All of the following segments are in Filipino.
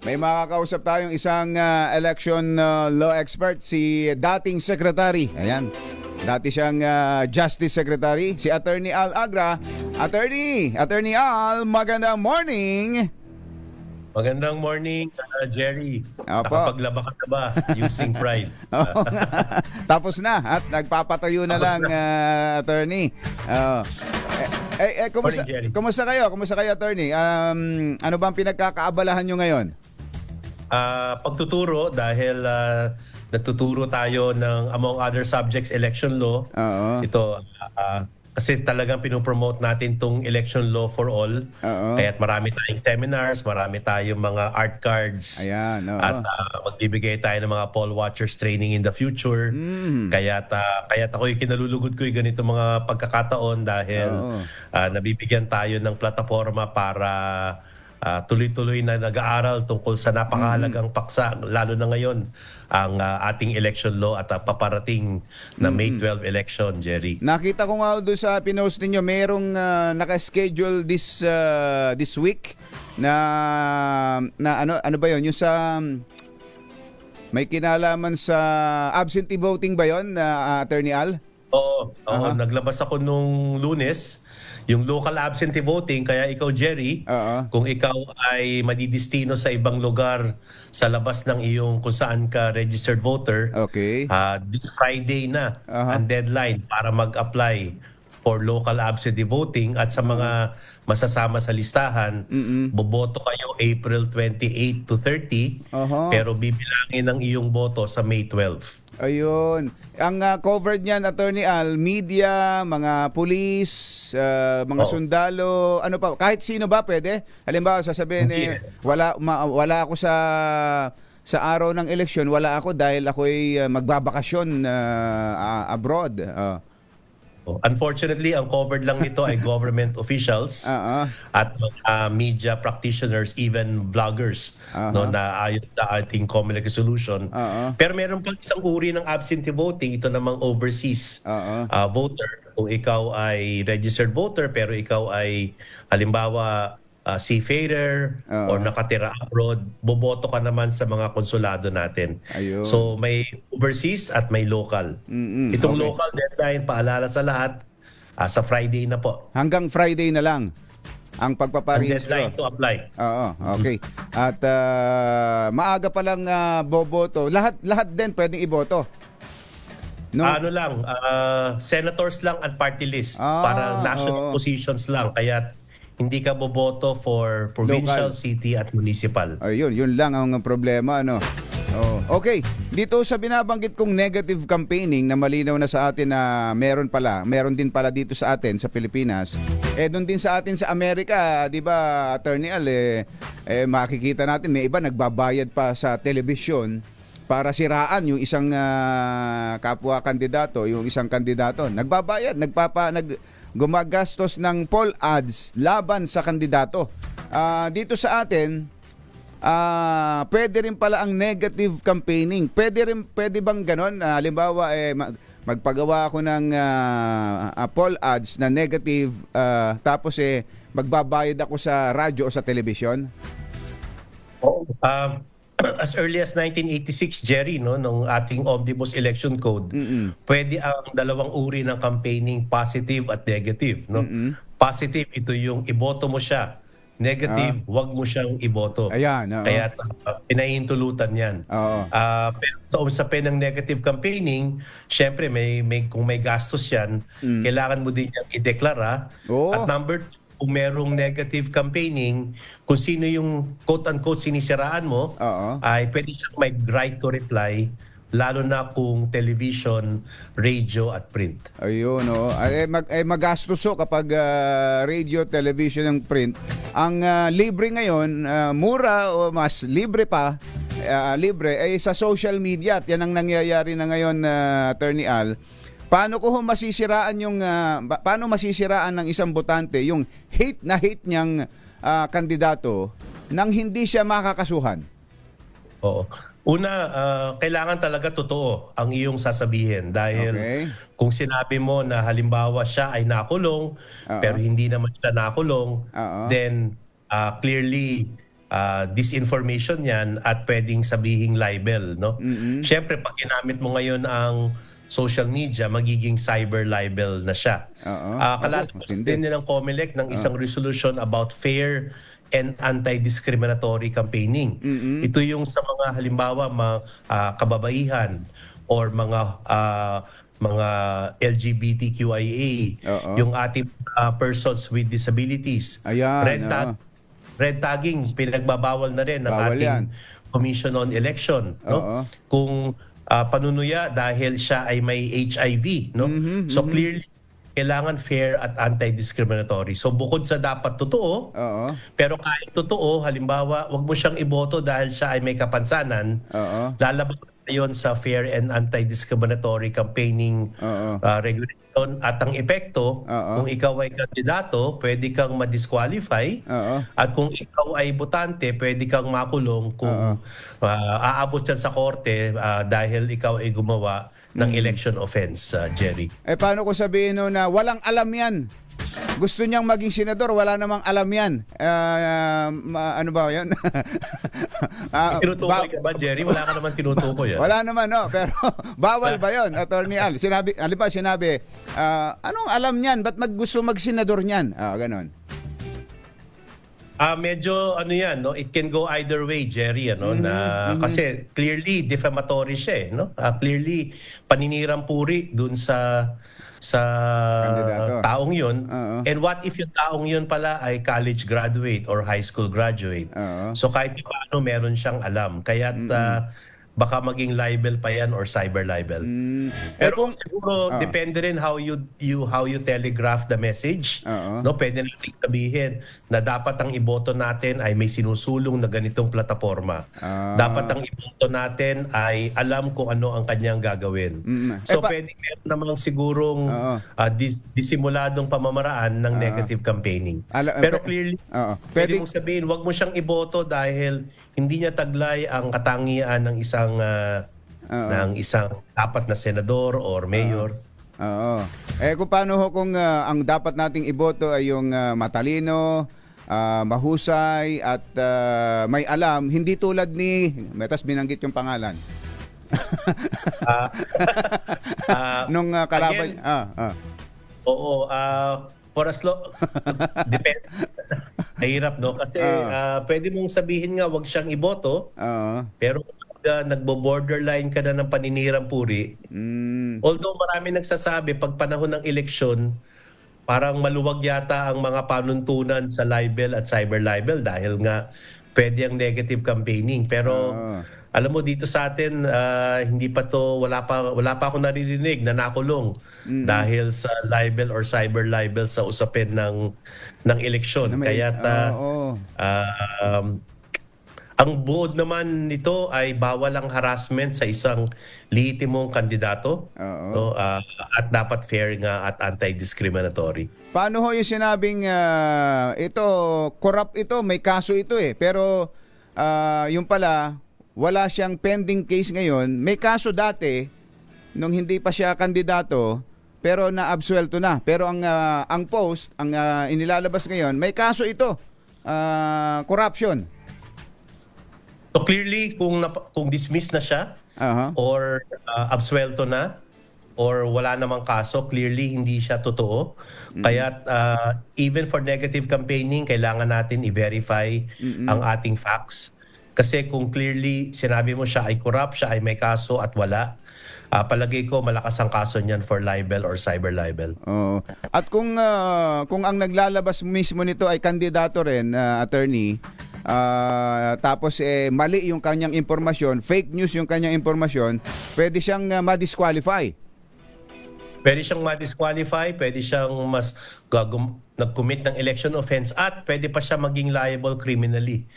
May makakausap tayong isang election law expert, si dating secretary. Ayan. Dati siyang Justice Secretary, si Attorney Al Agra. Attorney Al, magandang morning. Magandang morning, Jerry. Opo. Nakapaglaba ka na ba using pride? Oo nga. Tapos na at nagpapatayo na lang, Attorney. Kumusta, Morning, Jerry. kumusta kayo? Kumusta kayo, Attorney? Ano bang pinagkakaabalahan nyo ngayon? Pagtuturo dahil nagtuturo tayo ng among other subjects election law. Oo. Ito kasi talagang pinopromote natin tong election law for all. Oo. Kaya't marami tayong seminars, marami tayong mga art cards. Ayan, oo. At magbibigay tayo ng mga poll watchers training in the future. Kaya't ako'y kinalulugod ko yung ganito mga pagkakataon dahil Oo. nabibigyan tayo ng plataforma para tuloy-tuloy na nag-aaral tungkol sa napakahalagang paksa, lalo na ngayon ang ating election law at paparating na May 12 election, Jerry. Nakita ko nga doon sa pinost ninyo, merong naka-schedule this week na ano ba 'yon? Yung sa may kinalaman sa absentee voting ba 'yon, Attorney Al? Oo, Aha. naglabas ako nung Lunes, yung local absentee voting, kaya ikaw, Jerry, Oo. kung ikaw ay madidistino sa ibang lugar sa labas ng iyong kung saan ka registered voter, Okay. this Friday na Aha. ang deadline para mag-apply for local absentee voting at sa mga masasama sa listahan, boboto kayo April 28 to 30, Aha. pero bibilangin ang iyong boto sa May 12. Ayun. Ang covered niyan, Attorney Al, media, mga pulis, mga Oo. sundalo, ano pa, kahit sino ba pwede? Halimbawa, sasabihin Hindi. wala ako sa araw ng eleksyon, wala ako dahil ako'y magbabakasyon abroad. Unfortunately, ang covered lang nito ay government officials Oo. at media practitioners, even vloggers, no, na ayon sa ating COMELEC resolution. Oo. Pero meron pang isang uri ng absentee voting, ito namang overseas Oo. voter. Kung ikaw ay registered voter pero ikaw ay halimbawa seafarer Oo. or nakatira abroad, boboto ka naman sa mga konsulado natin. Ayun. So may overseas at may local. Itong Okay. local deadline, paalala sa lahat, sa Friday na po. Hanggang Friday na lang ang Ang pagpaparehistro. deadline to apply. Oo, okay. At maaga pa lang boboto. Lahat din pwedeng iboto. No? Ano lang, senators lang at party list. Para national oo. positions lang. Kaya hindi ka boboto for provincial, Local. city at municipal. Ayun, yun lang ang problema, ano. Oh. Okay, dito sa binabanggit kong negative campaigning na malinaw na sa atin na meron din pala dito sa atin sa Pilipinas. Doon din sa atin sa Amerika, 'di ba, Attorney Al, makikita natin may iba nagbabayad pa sa telebisyon para siraan yung isang kapwa kandidato, yung isang kandidato. Nagbabayad, gumagastos ng poll ads laban sa kandidato. Dito sa atin, pwede rin pala ang negative campaigning. Pwede bang ganon? Halimbawa, magpagawa ako ng poll ads na negative, tapos magbabayad ako sa radyo o sa telebisyon? As early as 1986, Jerry, no, nung ating Omnibus Election Code, pwede ang dalawang uri ng campaigning, positive at negative. No? Positive, ito yung iboto mo siya. Negative, wag mo siyang iboto. Ayan, oo. Kaya pinahintulutan yan. Oo. Pero sa usapin ng negative campaigning, syempre kung may gastos yan, kailangan mo din yung ideklara. Oo. At number two, kung merong negative campaigning, kung sino yung quote-unquote sinisiraan mo, Oo. ay pwede siyang may right to reply, lalo na kung television, radio at print. Ayun, oo. Magastos kapag radio, television, and print. Ang libre ngayon, mura o mas libre pa, libre, ay sa social media. At yan ang nangyayari na ngayon, Attorney Al. Paano masisiraan ng isang botante yung hate niyang kandidato nang hindi siya makakasuhan? Oo. Una, kailangan talaga totoo ang iyong sasabihin dahil Okay. kung sinabi mo na halimbawa siya ay nakulong pero hindi naman siya nakulong, Oo. then clearly disinformation yan at pwedeng sabihing libel, no? Siyempre, pag ginamit mo ngayon ang social media, magiging cyber libel na siya. Oo. Kalalabas Matindi. din ng COMELEC ng isang resolution about fair and anti-discriminatory campaigning. Ito yung sa mga halimbawa mga kababaihan or mga LGBTQIA, Oo. yung ating persons with disabilities. Ayan, oo. Red tagging, pinagbabawal na rin ng Bawal ating yan. Commission on Election, Oo. no? Kung panunuya dahil siya ay may HIV, no? So clearly kailangan fair at anti-discriminatory. So bukod sa dapat totoo, Oo. pero kahit totoo, halimbawa, wag mo siyang iboto dahil siya ay may kapansanan, Oo. lalabas na yun sa fair and anti-discriminatory campaigning Oo. regulation at ang epekto, Oo. kung ikaw ay kandidato, pwede kang ma-disqualify Oo. at kung ikaw ay botante, pwede kang makulong kung aabot yan sa korte dahil ikaw ay gumawa ng election offense, Jerry. Eh paano ko sabihin no na walang alam yan? Gusto niyang maging senador, wala namang alam yan. Ano ba yan? Tinutukoy ka ba, Jerry? Wala ka naman tinutukoy. Wala naman, no? Pero bawal ba yun, Attorney Al? Sinabi, anong alam niyan? Ba't gusto mag-senador niyan? Ganon. Medyo ano yan, no? It can go either way, Jerry, ano, na kasi clearly defamatory siya, no? Clearly paninirang puri dun sa Kandidato. taong yun. Oo. And what if yung taong yun pala ay college graduate or high school graduate? Oo. So kahit paano meron siyang alam. Kaya baka maging libel pa yan or cyber libel. Pero siguro depende rin how you telegraph the message. Oo. No, pwede nating sabihin na dapat ang iboto natin ay may sinusulong na ganitong plataforma. Dapat ang iboto natin ay alam kung ano ang kanyang gagawin. So pwede meron namang sigurong disimuladong pamamaraan ng negative campaigning. Pero clearly, pwede mong sabihin, wag mo siyang iboto dahil hindi niya taglay ang katangian ng isang dapat na senador or mayor. Oo. Kung paano ho kung ang dapat nating iboto ay yung matalino, mahusay at may alam, hindi tulad ni, metas binanggit yung pangalan. Nung kalaban. Again, oo, for as long, depende. Mahirap, no? Kasi pwede mong sabihin nga wag siyang iboto, pero nagbo-borderline ka na ng paninirang puri. Although marami nagsasabi pag panahon ng eleksyon, parang maluwag yata ang mga panuntunan sa libel at cyber libel dahil nga pwede ang negative campaigning. Pero alam mo dito sa atin hindi pa to wala pa ako naririnig na nakulong dahil sa libel or cyber libel sa usapin ng eleksyon. Kaya ang buod naman nito ay bawal ang harassment sa isang lehitimong kandidato. No, at dapat fair nga at anti-discriminatory. Paano ho yung sinabing ito, corrupt ito, may kaso ito pero yung pala, wala siyang pending case ngayon. May kaso dati, nung hindi pa siya kandidato, pero na-absuelto na. Pero ang post, ang inilalabas ngayon, may kaso ito, corruption. So clearly, kung dismiss na siya or absuelto na or wala namang kaso, clearly hindi siya totoo. Kaya even for negative campaigning, kailangan natin i-verify ang ating facts. Kasi kung clearly sinabi mo siya ay corrupt, siya ay may kaso at wala, palagay ko malakas ang kaso niyan for libel or cyber libel. At kung ang naglalabas mismo nito ay kandidato rin, attorney, tapos mali yung kanyang impormasyon, fake news yung kanyang impormasyon, pwede siyang ma-disqualify. Pwede siyang ma-disqualify, pwede siyang nag-commit ng election offense at pwede pa siya maging liable criminally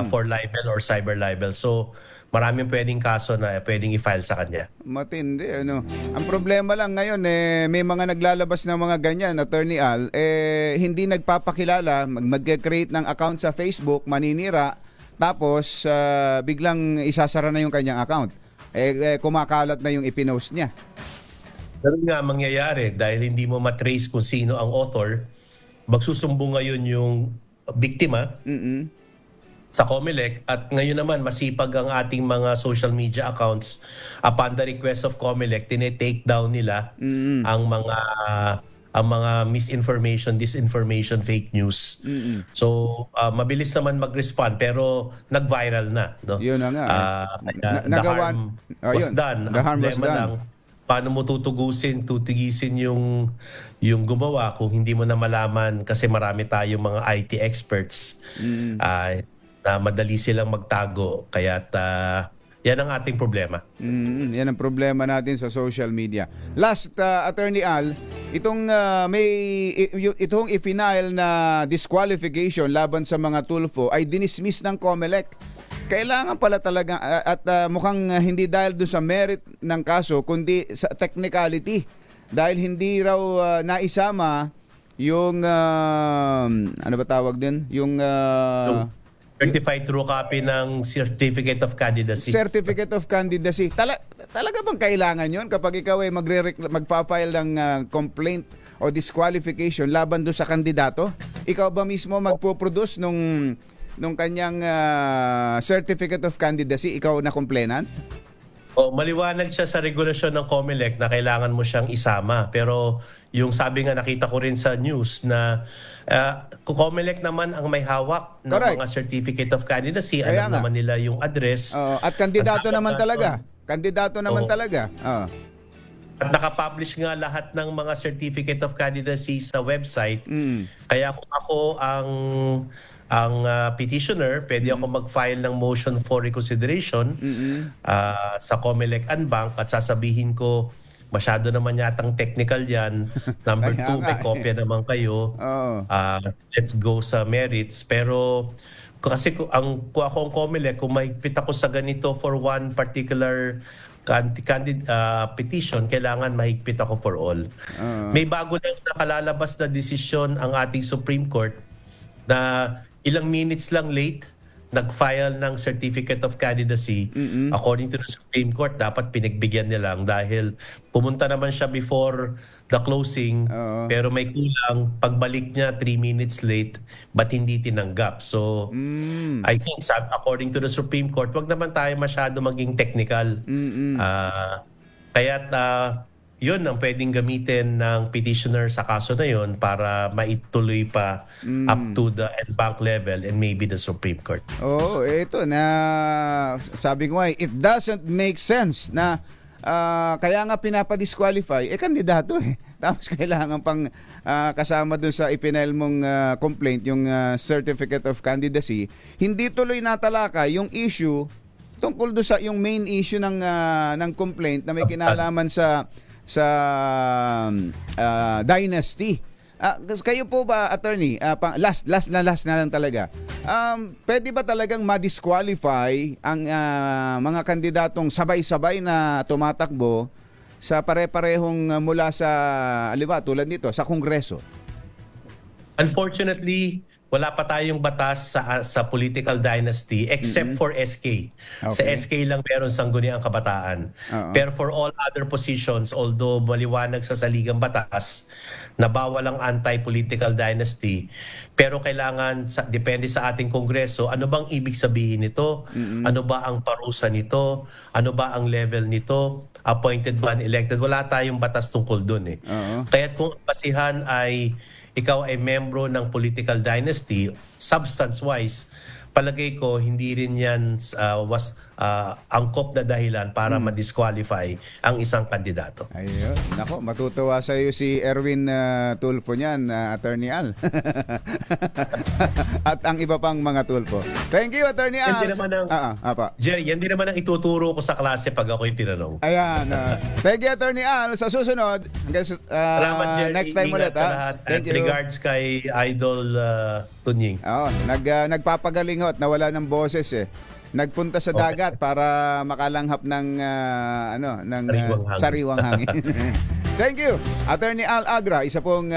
for libel or cyber libel. So maraming pwedeng kaso na pwedeng i-file sa kanya. Matindi, ano. Ang problema lang ngayon, may mga naglalabas ng mga ganyan, Attorney Al, hindi nagpapakilala, mag-create ng account sa Facebook, maninira, tapos biglang isasara na yung kanyang account. Kumakalat na yung ipinost niya. Ganun nga mangyayari dahil hindi mo matrace kung sino ang author, magsusumbong ngayon yung biktima. sa COMELEC, at ngayon naman masipag ang ating mga social media accounts. Upon the request of COMELEC, tinetake down nila ang mga misinformation, disinformation, fake news. So mabilis naman mag-respond pero nag-viral na, no? Yun na nga. Kaya the Nagawa- harm Oh, was yun. done. The harm Ang was problema done. lang, paano mo tutigisin yung gumawa kung hindi mo na malaman, kasi marami tayong mga IT experts na madali silang magtago, kaya yan ang ating problema. Yan ang problema natin sa social media. Last, Attorney Al, itong itong ipinail na disqualification laban sa mga Tulfo ay dinismiss ng COMELEC. Kailangan pala talaga at mukhang hindi dahil doon sa merit ng kaso kundi sa technicality, dahil hindi raw naisama yung ano ba tawag din, yung Certified true copy ng Certificate of Candidacy. Certificate of Candidacy. Talaga bang kailangan yon kapag ikaw ay magpa-file ng complaint o disqualification laban doon sa kandidato? Ikaw ba mismo magpo-produce nung kanyang Certificate of Candidacy, ikaw na complainant? Maliwanag siya sa regulasyon ng COMELEC na kailangan mo siyang isama. Pero yung sabi nga, nakita ko rin sa news na COMELEC naman ang may hawak ng Correct. mga Certificate of Candidacy. Kaya Alam nga. naman nila yung address. At kandidato At naman dapat talaga. doon. Kandidato naman Oo. talaga. At nakapublish nga lahat ng mga Certificate of Candidacy sa website. Kaya kung ako ang petitioner, pwede ako mag-file ng motion for reconsideration sa COMELEC and Bank, at sasabihin ko, masyado naman yatang technical yan. Number Kaya 2, nga may kopya naman kayo. Oo. Let's go sa merits. Pero kasi kung ako ang COMELEC, kung mahigpit ako sa ganito for one particular petition, kailangan mahigpit ako for all. May bago lang nakalalabas na desisyon ang ating Supreme Court na ilang minutes lang late nag-file ng Certificate of Candidacy. According to the Supreme Court, dapat pinagbigyan nilang dahil pumunta naman siya before the closing, pero may kulang. Pagbalik niya 3 minutes late, but hindi tinanggap. So, I think according to the Supreme Court, wag naman tayo masyado maging technical. Kaya't yun ang pwedeng gamitin ng petitioner sa kaso na yun para maituloy pa up to the bank level and maybe the Supreme Court. Oo, ito na sabi ko it doesn't make sense na kaya nga pinapa-disqualify kandidato tapos kailangan pang kasama dun sa ipinail mong complaint yung Certificate of Candidacy. Hindi tuloy natalaka yung issue tungkol doon sa yung main issue ng complaint na may kinalaman sa dynasty. Kayo po ba, attorney, last na lang talaga. Pwede ba talagang ma-disqualify ang mga kandidatong sabay-sabay na tumatakbo sa pare-parehong mula sa tulad nito sa Kongreso? Unfortunately, wala pa tayong batas sa political dynasty except for SK. Sa Okay. SK lang meron sangguniang kabataan. Pero for all other positions, although maliwanag sa saligang batas na bawal ang anti-political dynasty, pero kailangan, depende sa ating Kongreso, ano bang ibig sabihin nito? Ano ba ang parusa nito? Ano ba ang level nito? Appointed ba, elected? Wala tayong batas tungkol dun . Kaya kung ang basihan ay ikaw ay membro ng political dynasty, substance-wise, palagay ko hindi rin yan angkop na dahilan para ma-disqualify ang isang kandidato. Ayun. Nako, matutuwa sa iyo si Erwin Tulfo niyan, Attorney Al. At ang iba pang mga Tulfo. Thank you, Attorney Al. Jerry, yan din naman ang ituturo ko sa klase pag ako yung tinanong. Ayan. Thank you, Attorney Al. Sa susunod, Salamat, Jerry. next time Ingat ulit. sa lahat. Thank At you. regards kay Idol Tunying. Nagpapagaling at nawala ng boses Nagpunta sa dagat para makalanghap ng sariwang hangin. Thank you. Attorney Al Agra, isa pong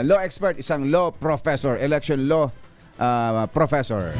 law expert, isang law professor, election law professor.